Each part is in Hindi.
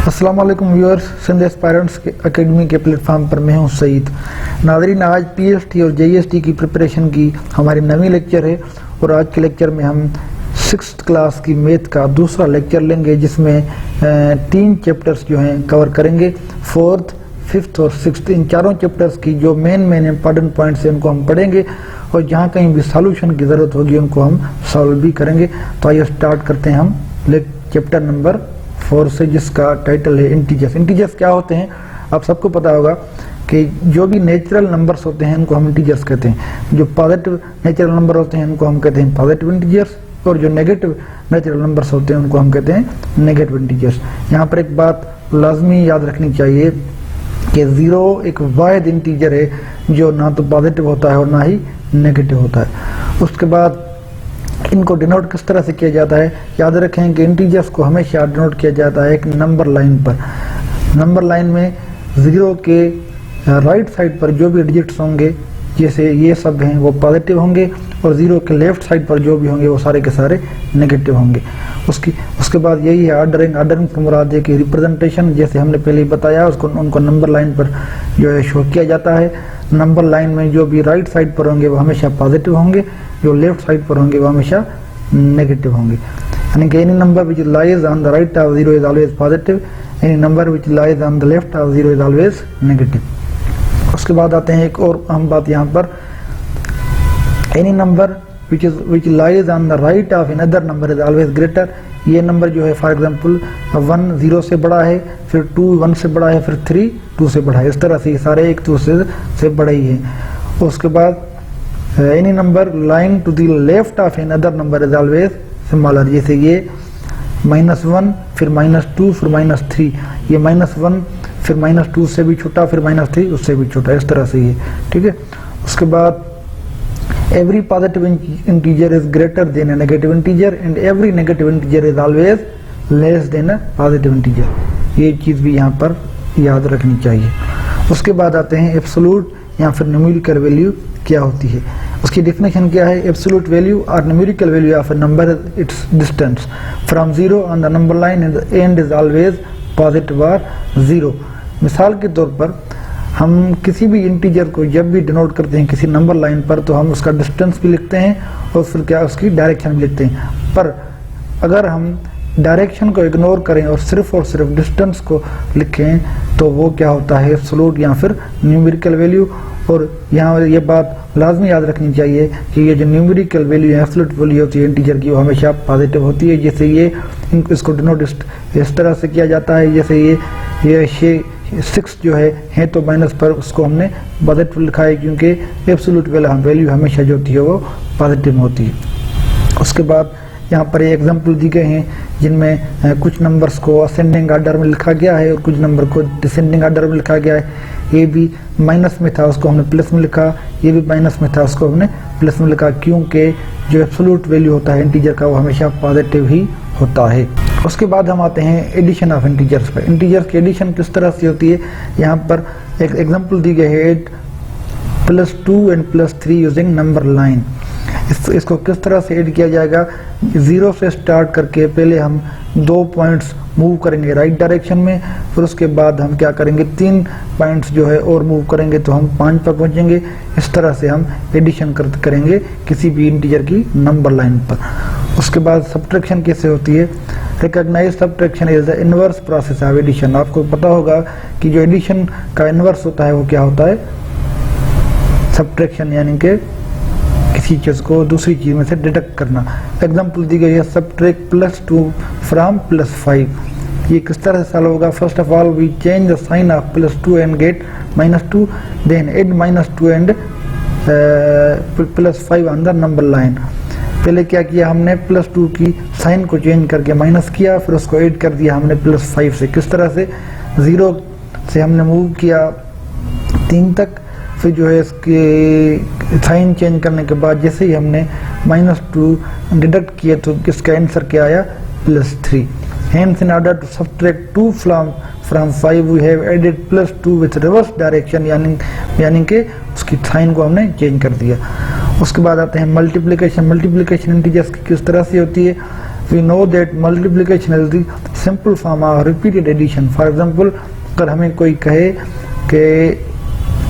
अस्सलाम वालेकुम व्यूअर्स, सिंध एस्पायरेंट्स अकेडमी के प्लेटफॉर्म पर मैं हूं सईद। नाज़रीन, आज पीएसटी और जेईएसटी की प्रिपरेशन की हमारी नवी लेक्चर है और आज के लेक्चर में हम 6th क्लास की मैथ का दूसरा लेक्चर लेंगे, जिसमें 3 चैप्टर्स जो हैं कवर करेंगे। 4th, 5th और 6th, इन चारों चैप्टर्स की जो मेन इंपॉर्टेंट पॉइंट्स हैं उनको हम पढ़ेंगे और जहाँ कहीं भी सॉल्यूशन की ज़रूरत होगी उनको हम सॉल्व भी करेंगे। तो आइए स्टार्ट करते हैं हम चैप्टर नंबर 4 से, जिसका टाइटल है इंटीजर्स। इंटीजर्स क्या होते हैं आप सबको पता होगा कि जो भी नेचुरल नंबर्स होते हैं उनको हम इंटीजर्स कहते हैं। जो पॉजिटिव नेचुरल नंबर होते हैं उनको हम कहते हैं पॉजिटिव इंटीजर्स, और जो नेगेटिव नेचुरल नंबर्स होते हैं उनको हम कहते हैं नेगेटिव इंटीजर्स। यहाँ पर एक बात लाजमी याद रखनी चाहिए कि 0 एक वाहिद इंटीजर है जो ना तो पॉजिटिव होता है और ना ही नेगेटिव होता है। उसके बाद इनको डिनोट किस तरह से किया जाता है, याद रखें कि इंटीजर्स को हमेशा डिनोट किया जाता है एक नंबर लाइन पर। नंबर लाइन में 0 के राइट साइड पर जो भी डिजिट्स होंगे, जैसे ये सब हैं, वो पॉजिटिव होंगे और 0 के लेफ्ट साइड पर जो भी होंगे वो सारे के सारे नेगेटिव होंगे। उसके बाद यही है ऑर्डरिंग। ऑर्डरिंग से मुराद है कि रिप्रेजेंटेशन, जैसे हमने पहले ही बताया, उनको नंबर लाइन पर जो है शो किया जाता है। नंबर लाइन में जो भी राइट साइड पर होंगे वो हमेशा पॉजिटिव होंगे, जो लेफ्ट साइड पर होंगे वो हमेशा नेगेटिव होंगे। यानी कि any number which lies on the right of 0 is always positive, any number which lies on the left of 0 is always negative. उसके बाद आते हैं एक और अहम बात यहाँ पर, any number which lies on the right of another number is always greater। ये नंबर जो है फॉर एग्जांपल 1 0 से बड़ा है, फिर 2 1 से बड़ा है, फिर 3 2 से बड़ा है। इस तरह से सारे एक दूसरे से बड़े ही हैं। उसके बाद any number lying to the left of another number is always smaller. जैसे ये -1 फिर -2 फिर -3, ये -1 फिर -2 से भी छोटा, फिर -3 उससे भी छोटा, इस तरह से ये, ठीक है। उसके बाद every positive integer is greater than a negative integer and every negative integer is always less than a positive integer। ये चीज़ भी यहाँ पर याद रखनी चाहिए। उसके बाद आते हैं एब्सोल्यूट या फिर न्यूमेरिकल वैल्यू क्या होती है। उसकी डेफिनेशन क्या है, एब्सोल्यूट वैल्यू और numerical value of A number it's distance from 0 on the number line and is always positive और 0। मिसाल के तौर पर हम किसी भी इंटीजर को जब भी डिनोट करते हैं किसी नंबर लाइन पर, तो हम उसका डिस्टेंस भी लिखते हैं और फिर क्या उसकी डायरेक्शन भी लिखते हैं। पर अगर हम डायरेक्शन को इग्नोर करें और सिर्फ डिस्टेंस को लिखें तो वो क्या होता है, एब्सोल्यूट या फिर न्यूमेरिकल वैल्यू। और यहाँ ये बात लाजमी याद रखनी चाहिए कि ये जो न्यूमेरिकल वैल्यू है, एब्सोल्यूट वैल्यू होती है इंटीजर की, वो हमेशा पॉजिटिव होती है। जैसे ये इसको डिनोट इस तरह से किया जाता है, जैसे ये 6 जो है तो माइनस पर उसको हमने पॉजिटिव लिखा है, क्योंकि एब्सोल्यूट वैल्यू हमेशा जो होती है वो पॉजिटिव होती है। उसके बाद यहाँ पर ये एग्जांपल दी गए हैं जिनमें कुछ नंबर्स को असेंडिंग ऑर्डर में लिखा गया है और कुछ नंबर को डिसेंडिंग ऑर्डर में लिखा गया है। ये भी माइनस में था, उसको हमने प्लस में लिखा, ये भी माइनस में था, उसको हमने प्लस में लिखा, क्योंकि जो एब्सोल्यूट वैल्यू होता है इंटीजर का वो हमेशा पॉजिटिव ही होता है। उसके बाद हम आते हैं एडिशन ऑफ इंटीजर्स पर। इंटीजर्स की एडिशन किस तरह से होती है, यहाँ पर एक एग्जांपल दी गई है, 8 + 2 and +3 यूजिंग नंबर लाइन। इसको किस तरह से ऐड किया जाएगा, 0 से स्टार्ट करके पहले हम 2 पॉइंट्स मूव करेंगे राइट डायरेक्शन में, फिर उसके बाद हम क्या करेंगे 3 पॉइंट्स जो है और मूव करेंगे तो हम 5 पर पहुंचेंगे। इस तरह से हम एडिशन करेंगे किसी भी इंटीजर की नंबर लाइन पर। उसके बाद सब्ट्रैक्शन कैसे होती है, recognise subtraction is the inverse process of addition. आपको पता होगा कि जो एडिशन का इनवर्स होता है वो क्या होता है, सब्ट्रैक्शन, यानी कि किसी चीज को दूसरी चीज में से डिडक्ट करना। एग्जांपल दी गई है, सब्ट्रैक्ट +2 फ्रॉम +5। ये किस तरह से सॉल्व होगा, first of all we change the sign of +2 and get -2, then add -2 and +5 on the number line. पहले क्या किया हमने, +2 की साइन को चेंज करके माइनस किया, फिर उसको ऐड कर दिया हमने +5 से। किस तरह से, 0 से हमने मूव किया 3 तक, फिर जो है इसके साइन चेंज करने के बाद जैसे ही हमने -2 डिडक्ट किए तो इसका आंसर क्या आया, +3। Hence in order to subtract 2 from 5 we have added +2 with reverse direction, यानी कि उसकी साइन को हमने चेंज कर दिया। उसके बाद आते हैं मल्टीप्लिकेशन। मल्टीप्लिकेशन इंटीजर्स की किस तरह से होती है, we know that multiplication is the simple form of repeated addition. For example, अगर हमें कोई कहे कि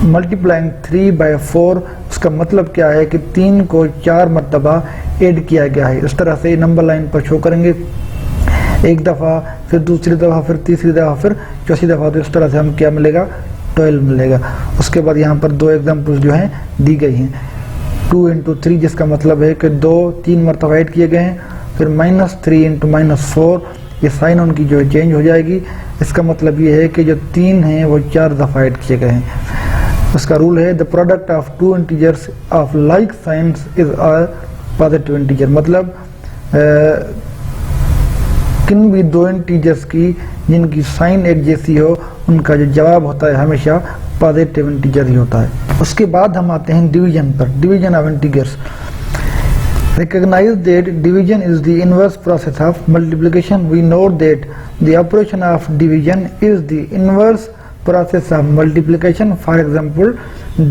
मल्टीप्लाइंग 3 by 4, उसका मतलब क्या है कि 3 को 4 मरतबा ऐड किया गया है। इस तरह से नंबर लाइन पर शो करेंगे, एक दफ़ा, फिर दूसरी दफ़ा, फिर तीसरी दफ़ा, फिर चौथी दफ़ा। तो इस तरह से हम क्या मिलेगा, 12 मिलेगा। उसके बाद यहाँ पर 2 एग्जाम्पल्स जो हैं दी गई हैं। 2 into 3 जिसका मतलब है कि 3 मरतबा ऐड किए गए हैं। फिर -3 into -4, ये साइन उनकी जो है चेंज हो जाएगी। इसका मतलब ये है कि जो 3 हैं वो 4 दफ़ा ऐड किए गए हैं। उसका रूल है the product of 2 integers of like science is a positive integer. मतलब किन भी 2 इंटीजर्स की जिनकी साइन एक जैसी हो, उनका जो जवाब होता है हमेशा पॉजिटिव इंटीजर ही होता है। उसके बाद हम आते हैं डिवीजन पर, division of integers. Recognize that division is the inverse process of multiplication. We know that the operation of division is the inverse process of multiplication. For example,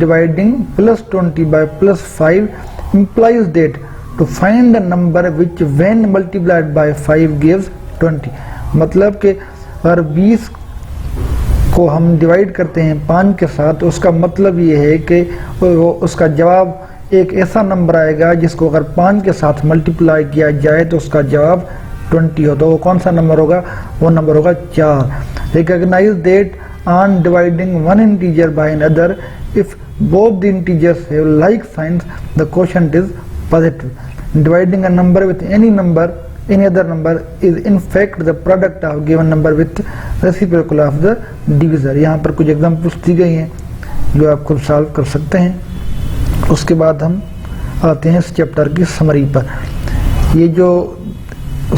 dividing +20 by +5 implies that to find a number which when multiplied by 5 gives 20. मतलब कि अगर 20 को हम डिवाइड करते हैं 5 के साथ, तो उसका मतलब ये है कि उसका जवाब एक ऐसा नंबर आएगा जिसको अगर 5 के साथ मल्टीप्लाई किया जाए तो उसका जवाब 20 हो। तो वो कौन सा नंबर होगा, वो नंबर होगा 4। Recognise that on dividing one integer by another, if both the integers have like signs, the quotient is positive. Dividing a number with any other number is in fact the product of given number with reciprocal of the divisor। यहाँ पर कुछ एग्जाम्पल्स दी गई हैं जो आप खुद सॉल्व कर सकते हैं। उसके बाद हम आते हैं इस चैप्टर की समरी पर। ये जो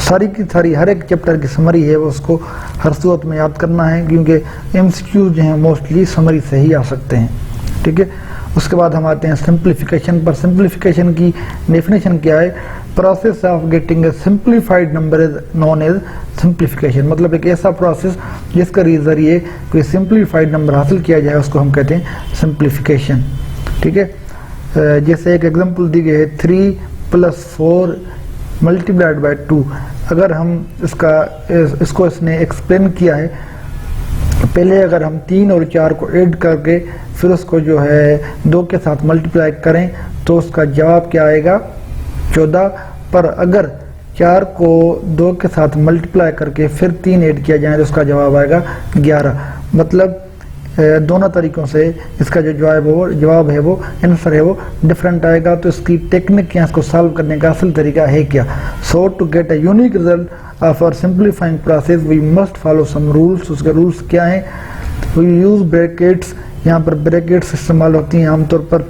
सारी की सारी हर एक चैप्टर की समरी है वो उसको हर सूरत में याद करना है, क्योंकि MCQ जो हैं मोस्टली समरी से ही आ सकते हैं। ठीक है, उसके बाद हम आते हैं सिंप्लीफिकेशन पर। सिंप्लीफिकेशन की डेफिनेशन क्या है, process of getting a simplified number is known as simplification. मतलब एक ऐसा प्रोसेस जिसके जरिए कोई सिंप्लीफाइड नंबर हासिल किया जाए उसको हम कहते हैं सिंप्लीफिकेशन। ठीक है, जैसे एक एग्जांपल दी गई है 3 + 4 मल्टीप्लाइड बाय 2। अगर हम इसको इसने एक्सप्लेन किया है, पहले अगर हम 3 और 4 को ऐड करके फिर उसको जो है 2 के साथ मल्टीप्लाई करें तो उसका जवाब क्या आएगा, 14। पर अगर 4 को 2 के साथ मल्टीप्लाई करके फिर 3 ऐड किया जाए तो उसका जवाब आएगा 11। मतलब दोनों तरीकों से इसका जो जवाब है वो आंसर है वो डिफरेंट आएगा। तो इसकी टेक्निक क्या, इसको सॉल्व करने का असल तरीका है क्या। So to get a unique result of our simplifying process we must follow some rules. उसके रूल्स क्या हैं, वी यूज ब्रैकेट्स। यहाँ पर ब्रैकेट्स इस्तेमाल होती हैं आमतौर पर।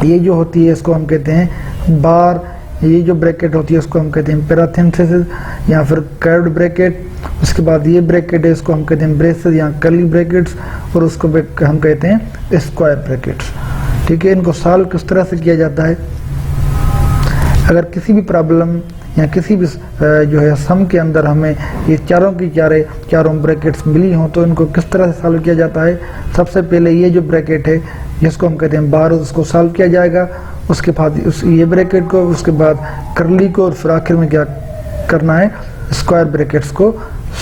ये जो होती है इसको हम कहते हैं बार, ये जो ब्रैकेट होती है उसको हम कहते हैं पैरेंथेसिस या फिर कर्व्ड ब्रैकेट। उसके बाद ये ब्रैकेट है इसको हम कहते हैं ब्रेसेस या कर्ली ब्रैकेट्स, और उसको हम कहते हैं स्क्वायर ब्रैकेट्स। ठीक है, इनको सॉल्व किस तरह से किया जाता है, अगर किसी भी प्रॉब्लम या किसी भी जो है सम के अंदर हमें ये चारों ब्रैकेट्स मिली हों तो इनको किस तरह से सॉल्व किया जाता है। सबसे पहले ये जो ब्रैकेट है जिसको हम कहते हैं बार, उसको सॉल्व किया जाएगा। उसके बाद ये ब्रैकेट को, उसके बाद कर्ली को, और फिर आखिर में क्या करना है, स्क्वायर ब्रैकेट्स को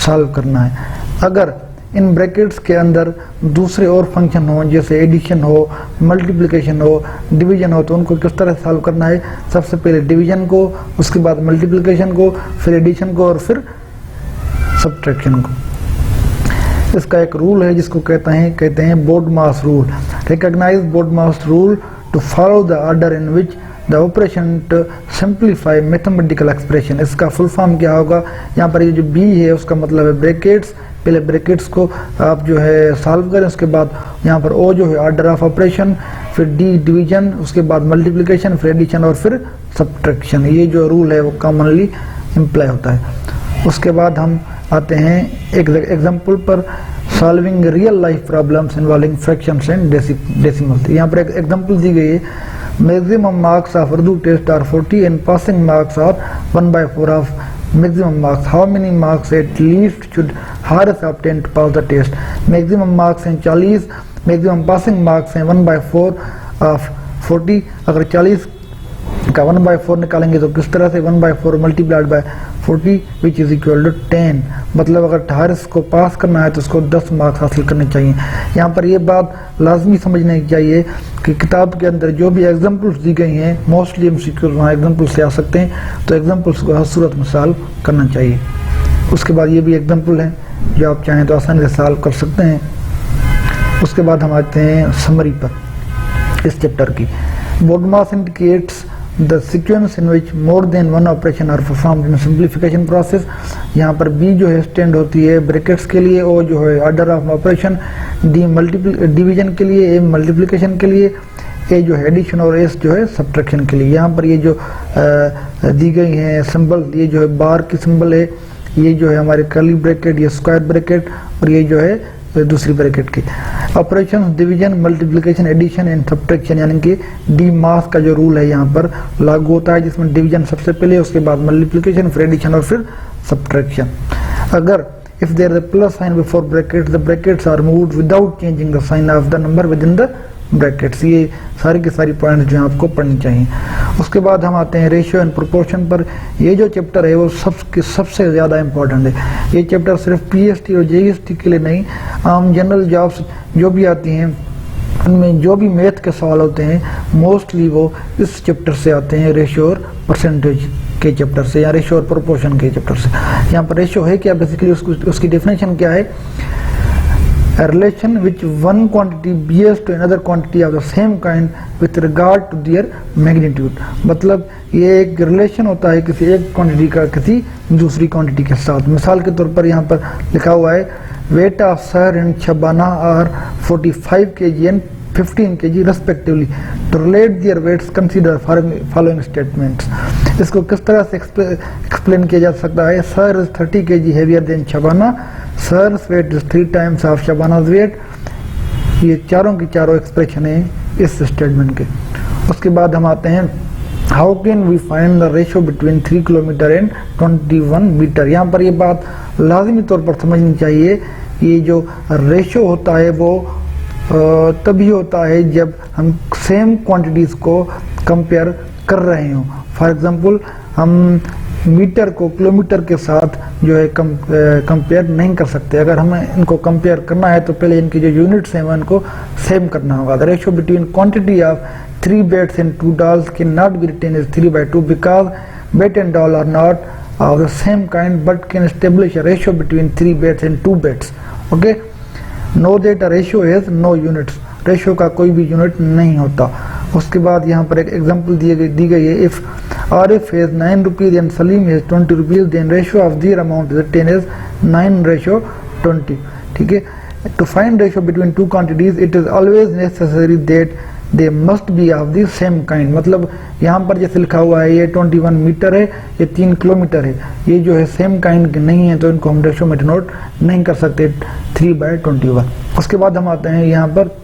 सॉल्व करना है। अगर इन ब्रैकेट्स के अंदर दूसरे और फंक्शन हो, जैसे एडिशन हो, मल्टीप्लिकेशन हो, डिवीजन हो, तो उनको किस तरह से सॉल्व करना है। सबसे पहले डिवीजन को, उसके बाद मल्टीप्लिकेशन को, फिर एडिशन को, और फिर सब्ट्रैक्शन को। इसका एक रूल है जिसको कहते हैं BODMAS rule. Recognize BODMAS rule to follow the order in which the operation to simplify mathematical expression. इसका फुल फॉर्म क्या होगा, यहाँ पर ये जो बी है उसका मतलब है ब्रैकेट्स। पहले ब्रैकेट्स को आप जो है सॉल्व करें, उसके बाद यहाँ पर ओ जो है ऑर्डर ऑफ ऑपरेशन, फिर डी डिवीजन, उसके बाद मल्टीप्लिकेशन, फिर एडिशन और फिर सब्ट्रैक्शन। ये जो रूल है वो कॉमनली इम्प्लाई होता है। उसके बाद हम आते हैं एक एग्जाम्पल पर, solving real life problems involving fractions and decimals. यहाँ पर एक एग्जाम्पल दी गई है, maximum marks of Urdu test are 40 and passing marks are 1/4 of maximum marks. How many marks at least should Haris obtain to pass the test? Maximum marks हैं 40, maximum passing marks हैं 1/4 of 40। अगर 40 का 1/4 निकालेंगे तो किस तरह से 1/4 multiplied by 40 which is equal to 10। मतलब अगर 18 को पास करना है तो उसको 10 मार्क्स हासिल करने चाहिए। यहाँ पर ये बात लाजमी समझने चाहिए कि किताब के अंदर जो भी एग्जाम्पल्स दी गई हैं मोस्टली एमसीक्यूज वहाँ एग्जाम्पल से आ सकते हैं, तो एग्जाम्पल्स को हर सूरत में सॉल्व करना चाहिए। उसके बाद ये भी एग्जाम्पल है जो आप चाहें तो आसानी से सॉल्व कर सकते हैं। उसके बाद हम आते हैं समरी पर इस चैप्टर की। BODMAS indicates the sequence in which more than one operation are performed in simplification process। यहाँ पर B जो है स्टैंड होती है ब्रैकेट्स के लिए, O जो है order of operation, D division के लिए, A मल्टीप्लिकेशन के लिए, A जो है एडिशन और S जो है सब्ट्रैक्शन के लिए। यहाँ पर ये जो दी गई हैं सिंबल, ये जो है बार की सिंबल है, ये जो है हमारे कर्ली ब्रैकेट, ये स्क्वायर ब्रैकेट और ये जो है दूसरी ब्रैकेट की। Operation division, multiplication, addition and subtraction यानी कि DMAS का जो रूल है यहाँ पर लागू होता है, जिसमें डिवीजन सबसे पहले, उसके बाद मल्टीप्लिकेशन, फिर एडिशन और फिर सब्ट्रैक्शन। अगर if there is a plus sign before brackets, the brackets are moved without changing the sign of the number within the brackets। ये सारी की सारी पॉइंट्स जो है आपको पढ़नी चाहिए। उसके बाद हम आते हैं रेशियो एंड प्रोपोर्शन पर। ये जो चैप्टर है वो सबसे ज़्यादा इम्पोर्टेंट है। ये चैप्टर सिर्फ PST और JST के लिए नहीं, आम जनरल जॉब्स जो भी आती हैं उनमें जो भी मैथ के सवाल होते हैं मोस्टली वो इस चैप्टर से आते हैं, रेशियो और परसेंटेज के चैप्टर से या रेशियो और प्रोपोर्शन के चैप्टर से। यहाँ पर रेशियो है क्या, बेसिकली उसकी डेफिनेशन क्या है, a relation which one quantity bears to another quantity of the same kind with regard to their magnitude। मतलब ये एक रिलेशन होता है किसी एक क्वांटिटी का किसी दूसरी क्वांटिटी के साथ। मिसाल के तौर पर यहाँ पर लिखा हुआ है weight of Sahar and Shabana are 45 kg and 15 kg respectively। To relate their weights consider following statements। इसको किस तरह से एक्सप्लेन किया जा सकता है, Sahar is 30 kg heavier than Shabana, Sahar's weight is 3 times of Shabana's weight। ये चारों की चारों एक्सप्रेशन है इस स्टेटमेंट के। उसके बाद हम आते हैं how can we find the ratio between 3 kilometre and 21 metre. यहाँ पर ये बात लाजमी तौर पर समझनी चाहिए, ये जो रेशियो होता है वो तभी होता है जब हम सेम क्वांटिटीज को कंपेयर कर रहे हों। फॉर एग्जांपल हम मीटर को किलोमीटर के साथ जो है कंपेयर नहीं कर सकते। अगर हमें इनको कंपेयर करना है तो पहले इनकी जो यूनिट्स हैं उनको सेम करना होगा। The ratio between quantity of 3 bets and 2 dolls can not be written as 3/2 because bet and doll are not of the same kind but can establish a ratio between 3 bets and 2 bets। Okay, know that a ratio has no units। Ratio का कोई भी यूनिट नहीं होता। उसके बाद यहाँ पर एक एग्जांपल दी गई है, if Arif has 9 rupees and Salim has 20 rupees then ratio of their amount is 10 is 9/20। ठीक है, to find ratio between two quantities it is always necessary that they must be of the same kind। मतलब यहाँ पर जैसे लिखा हुआ है ये 21 मीटर है, ये 3 किलोमीटर है, ये जो है सेम काइंड के नहीं है तो इनको हम रेशियो में डिनोट नहीं कर सकते 3/21। उसके बाद हम आते हैं यहाँ पर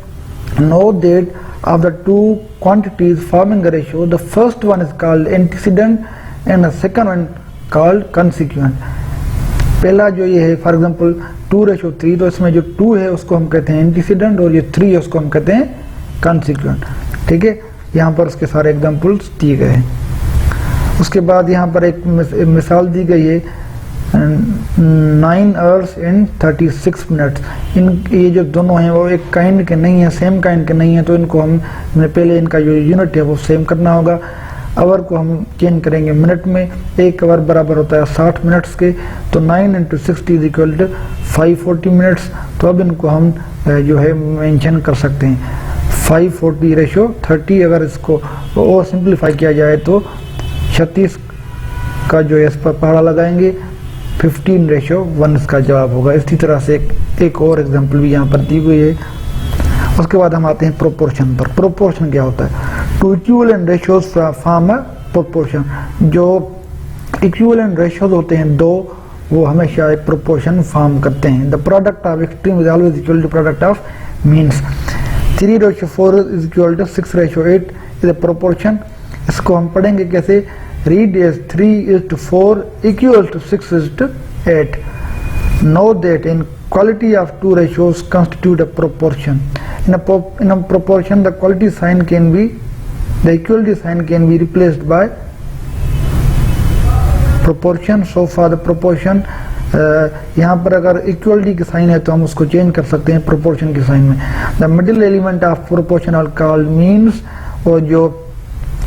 know that of the two quantities forming a ratio the first one is called antecedent and the second one called consequent। पहला जो ये है फॉर एग्जांपल 2/3 तो इसमें जो 2 है उसको हम कहते हैं एंटीसीडेंट और ये 3 है उसको हम कहते हैं कॉन्सिक्वेंट। ठीक है, यहाँ पर उसके सारे एग्जांपल्स दिए गए हैं। उसके बाद यहाँ पर एक मिसाल दी गई है 9 hours and 36 minutes। इन ये जो दोनों हैं वो एक काइंड के नहीं है, सेम काइंड के नहीं है, तो इनको हम पहले इनका जो यूनिट है वो सेम करना होगा। आवर को हम चेंज करेंगे मिनट में, 1 आवर बराबर होता है 60 मिनट्स के, तो 9 × 60 इज इक्वल टू 540 मिनट्स। तो अब इनको हम जो है मेंशन कर सकते हैं 540/30। अगर इसको और सिंप्लीफाई किया जाए तो 36 का जो है इस पर पहाड़ा लगाएंगे, 15/1 इसका जवाब होगा। इसी तरह से एक और एग्जांपल भी यहाँ पर दी हुई है। उसके बाद हम आते हैं प्रोपोर्शन पर। प्रोपोर्शन क्या होता है, two equivalent ratios form a proportion. जो इक्विवेलेंट रेशियोज होते हैं दो, वो हमेशा एक प्रोपोर्शन फॉर्म करते हैं। The product of extreme is always equal to product of means. 3/4 is equal to 6/8 is a proportion. इसको हम पढ़ेंगे कैसे, read as 3:4 equal to 6:8। Know that in quality of two ratios constitute a proportion। In a proportion the quality sign can be the equality sign can be replaced by proportion. So for the proportion, यहाँ पर अगर इक्वलिटी की साइन है तो हम उसको चेंज कर सकते हैं प्रोपोर्शन की साइन में। The middle element of proportion are called means, और जो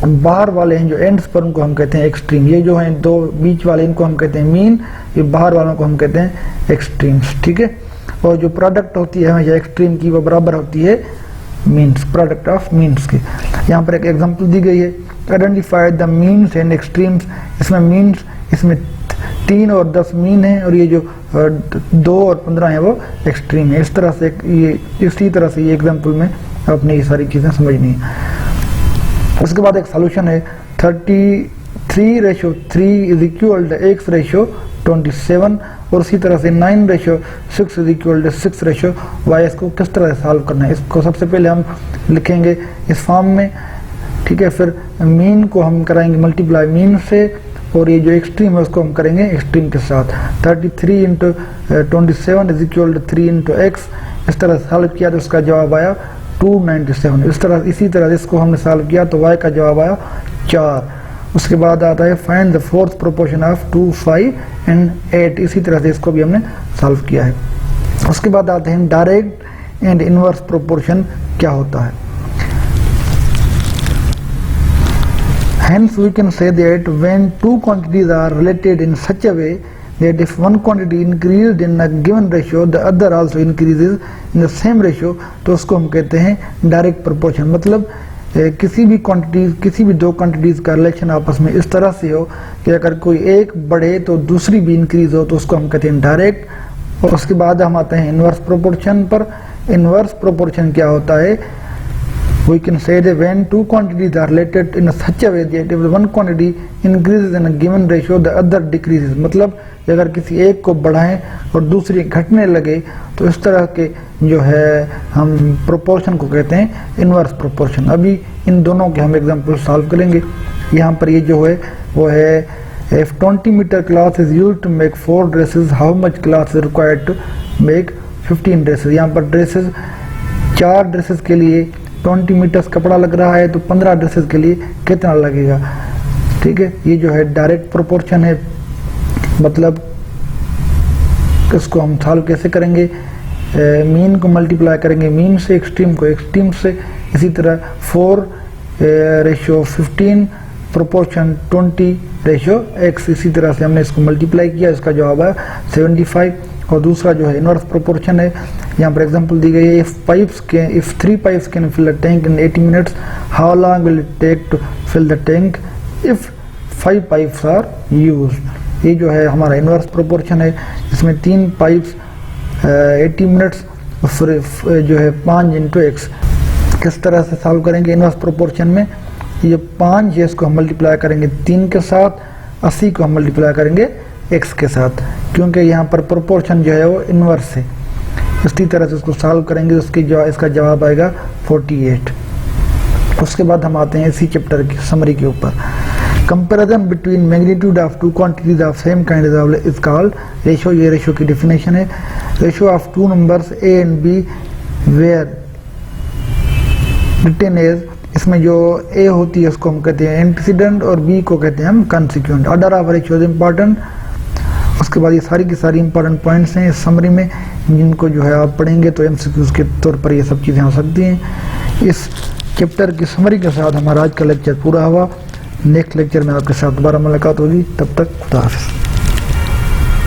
बाहर वाले हैं जो एंड्स पर उनको हम कहते हैं एक्सट्रीम। ये जो हैं दो बीच वाले इनको हम कहते हैं मीन, ये बाहर वालों को हम कहते हैं एक्सट्रीम्स, ठीक है। और जो प्रोडक्ट होती है हमेशा एक्सट्रीम की वो बराबर होती है मीन्स, प्रोडक्ट ऑफ मीन्स की। यहाँ पर एक एग्जांपल दी गई है, identify the means and extremes. इसमें मीन्स, इसमें 3 और 10 मीन है, और ये जो 2 और 15 है वो एक्सट्रीम है। इस तरह से ये इसी तरह से ये एग्जांपल में अपने ये सारी चीजें समझनी है। उसके बाद एक सॉल्यूशन है 33:3 इज इक्वल टू x:27, और उसी तरह से 9:6 इज इक्वल टू 6:y। इसको किस तरह से सॉल्व करना है, इसको सबसे पहले हम लिखेंगे इस फॉर्म में, ठीक है। फिर मीन को हम कराएंगे मल्टीप्लाई मीन से, और ये जो एक्सट्रीम है उसको हम करेंगे एक्सट्रीम के साथ। 33 × 27 इज इक्वल टू 3 × x। इस तरह सॉल्व किया तो उसका जवाब आया 297। इसी तरह इसको हमने सॉल्व किया तो y का जवाब आया 4। उसके बाद आता है find the fourth proportion of 2, 5 and 8। इसी तरह से इसको भी हमने सॉल्व किया है। उसके बाद आते हैं डायरेक्ट एंड इनवर्स प्रोपोर्शन क्या होता है। Hence we can say that when two quantities are related in such a way that if one quantity increased in a given ratio, the other also increases in the same ratio, तो उसको हम कहते हैं डायरेक्ट प्रोपोर्शन। मतलब किसी भी क्वांटिटी, किसी भी दो क्वांटिटीज का रिलेशन आपस में इस तरह से हो कि अगर कोई एक बढ़े तो दूसरी भी इंक्रीज हो, तो उसको हम कहते हैं डायरेक्ट। और उसके बाद हम आते हैं इनवर्स प्रोपोर्शन पर। इनवर्स प्रोपोर्शन क्या होता है, we can say that when two quantities are related in such a way that if one quantity increases in a given ratio the other decreases। मतलब अगर किसी एक को बढ़ाएं और दूसरी घटने लगे तो इस तरह के जो है हम प्रोपोर्शन को कहते हैं इनवर्स प्रोपोर्शन। अभी इन दोनों के हम एग्जांपल सॉल्व करेंगे। यहाँ पर ये जो है वो है if 20 meter cloth is used to make 4 dresses, how much cloth is required to make 15 dresses। यहाँ पर ड्रेसेस, 4 ड्रेसेस के लिए 20 मीटर्स कपड़ा लग रहा है तो 15 ड्रेसेस के लिए कितना लगेगा, ठीक है। ये जो है डायरेक्ट प्रोपोर्शन है। मतलब इसको हम सॉल्व कैसे करेंगे, मीन को मल्टीप्लाई करेंगे मीन से, एक्सट्रीम को एक्सट्रीम से। इसी तरह 4:15 प्रोपोर्शन 20:x। इसी तरह से हमने इसको मल्टीप्लाई किया, इसका जवाब है 75। और दूसरा जो है इनवर्स प्रोपोर्शन है, यहाँ पर एग्जांपल दी गई है if 3 pipes can fill a tank in 80 minutes, how long will it take to fill the tank if 5 pipes are used। ये जो है हमारा इनवर्स प्रोपोर्शन है, इसमें 3 पाइप्स 80 मिनट्स जो है 5 × x। किस तरह से सॉल्व करेंगे इनवर्स प्रोपोर्शन में, ये 5 है इसको हम मल्टीप्लाई करेंगे 3 के साथ, 80 को हम मल्टीप्लाई करेंगे x के साथ, क्योंकि यहाँ पर प्रोपोर्शन जो है वो इनवर्स है। इसी तरह से उसको सॉल्व करेंगे, इसका जवाब आएगा 48। उसके बाद हम आते हैं इसी चैप्टर की समरी के ऊपर। Comparison between magnitude of two quantities of same kind is called ratio. ये रेशियो की डेफिनेशन है, ratio of two numbers a and b where written as. इसमें जो a होती है उसको हम कहते हैं एंटीसीडेंट और b को कहते हैं हम consequent. Order of ratio is important. उसके बाद ये सारी की सारी इंपॉर्टेंट पॉइंट्स हैं इस समरी में, जिनको जो है आप पढ़ेंगे तो एमसीक्यूज के तौर पर ये सब चीज़ें हो सकती हैं। इस चैप्टर की समरी के साथ हमारा आज का लेक्चर पूरा हुआ। नेक्स्ट लेक्चर में आपके साथ दोबारा मुलाकात होगी, तब तक खुदा हाफिज़।